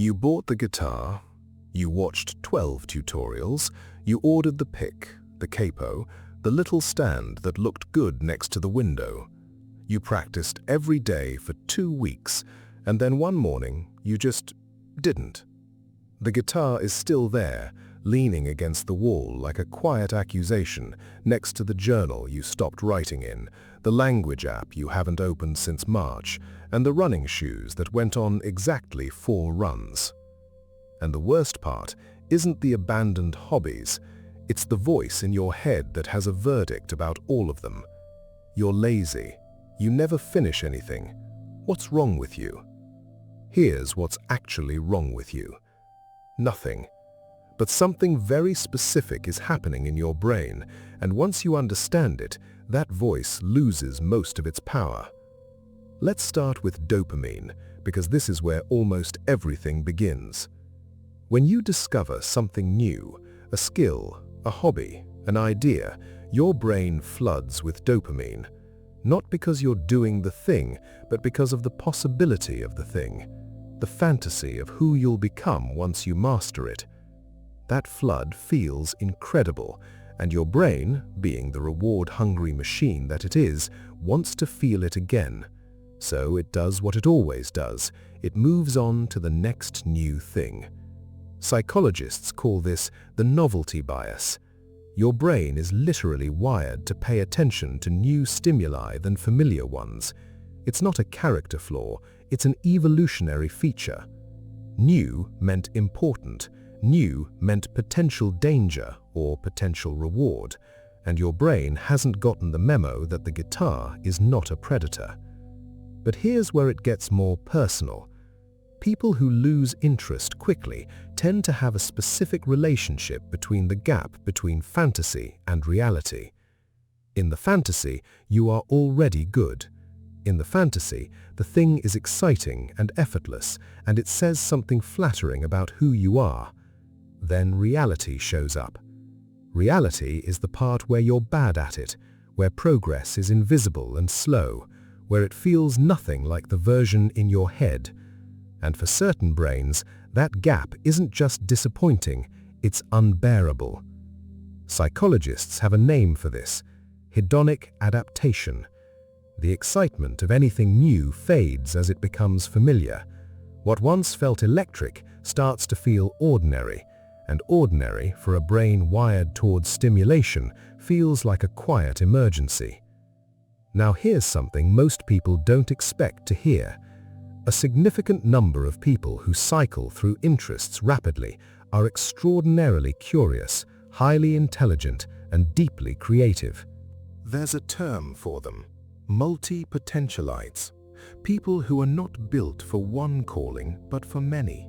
You bought the guitar, you watched 12 tutorials, you ordered the pick, the capo, the little stand that looked good next to the window. You practiced every day for 2 weeks, and then one morning you just didn't. The guitar is still there, leaning against the wall like a quiet accusation next to the journal you stopped writing in, the language app you haven't opened since March, and the running shoes that went on exactly 4 runs. And the worst part isn't the abandoned hobbies, it's the voice in your head that has a verdict about all of them. You're lazy. You never finish anything. What's wrong with you? Here's what's actually wrong with you. Nothing. But something very specific is happening in your brain, and once you understand it, that voice loses most of its power. Let's start with dopamine, because this is where almost everything begins. When you discover something new, a skill, a hobby, an idea, your brain floods with dopamine. Not because you're doing the thing, but because of the possibility of the thing, the fantasy of who you'll become once you master it. That flood feels incredible, and your brain, being the reward-hungry machine that it is, wants to feel it again. So it does what it always does. It moves on to the next new thing. Psychologists call this the novelty bias. Your brain is literally wired to pay attention to new stimuli than familiar ones. It's not a character flaw, it's an evolutionary feature. New meant important. New meant potential danger or potential reward, and your brain hasn't gotten the memo that the guitar is not a predator. But here's where it gets more personal. People who lose interest quickly tend to have a specific relationship between the gap between fantasy and reality. In the fantasy, you are already good. In the fantasy, the thing is exciting and effortless, and it says something flattering about who you are. Then reality shows up. Reality is the part where you're bad at it, where progress is invisible and slow, where it feels nothing like the version in your head. And for certain brains, that gap isn't just disappointing, it's unbearable. Psychologists have a name for this: Hedonic Adaptation. The excitement of anything new fades as it becomes familiar. What once felt electric starts to feel ordinary, and ordinary, for a brain wired towards stimulation, feels like a quiet emergency. Now here's something most people don't expect to hear. A significant number of people who cycle through interests rapidly are extraordinarily curious, highly intelligent, and deeply creative. There's a term for them: multipotentialites. People who are not built for one calling, but for many.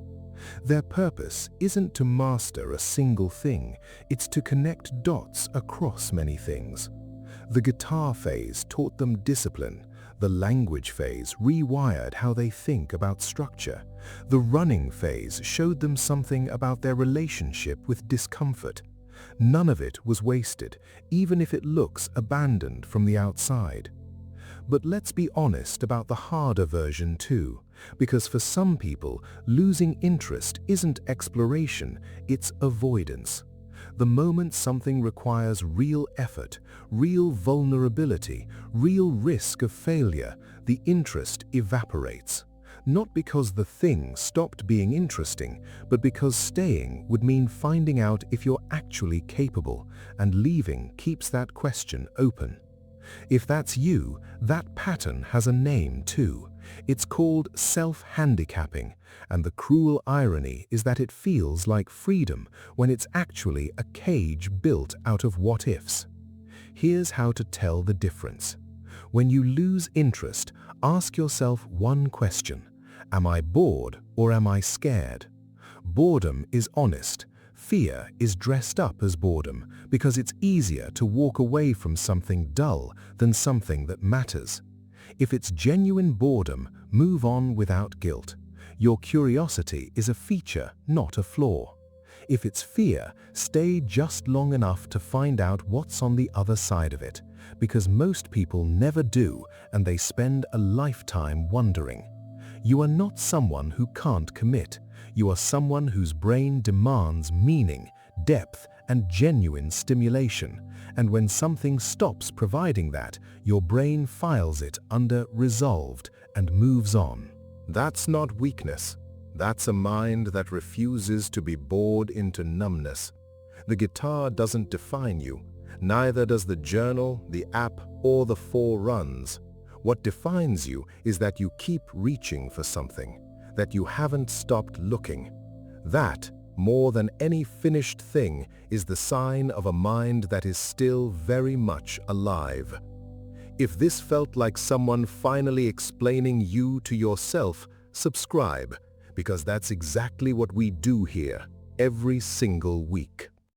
Their purpose isn't to master a single thing, it's to connect dots across many things. The guitar phase taught them discipline. The language phase rewired how they think about structure. The running phase showed them something about their relationship with discomfort. None of it was wasted, even if it looks abandoned from the outside. But let's be honest about the harder version too, because for some people, losing interest isn't exploration, it's avoidance. The moment something requires real effort, real vulnerability, real risk of failure, the interest evaporates. Not because the thing stopped being interesting, but because staying would mean finding out if you're actually capable, and leaving keeps that question open. If that's you, that pattern has a name too. It's called self-handicapping, and the cruel irony is that it feels like freedom when it's actually a cage built out of what-ifs. Here's how to tell the difference. When you lose interest, ask yourself one question: am I bored or am I scared? Boredom is honest. Fear is dressed up as boredom because it's easier to walk away from something dull than something that matters. If it's genuine boredom, move on without guilt. Your curiosity is a feature, not a flaw. If it's fear, stay just long enough to find out what's on the other side of it, because most people never do, and they spend a lifetime wondering. You are not someone who can't commit. You are someone whose brain demands meaning, depth, and genuine stimulation. And when something stops providing that, your brain files it under resolved and moves on. That's not weakness. That's a mind that refuses to be bored into numbness. The guitar doesn't define you. Neither does the journal, the app, or the 4 runs. What defines you is that you keep reaching for something, that you haven't stopped looking. That, more than any finished thing, is the sign of a mind that is still very much alive. If this felt like someone finally explaining you to yourself, subscribe, because that's exactly what we do here, every single week.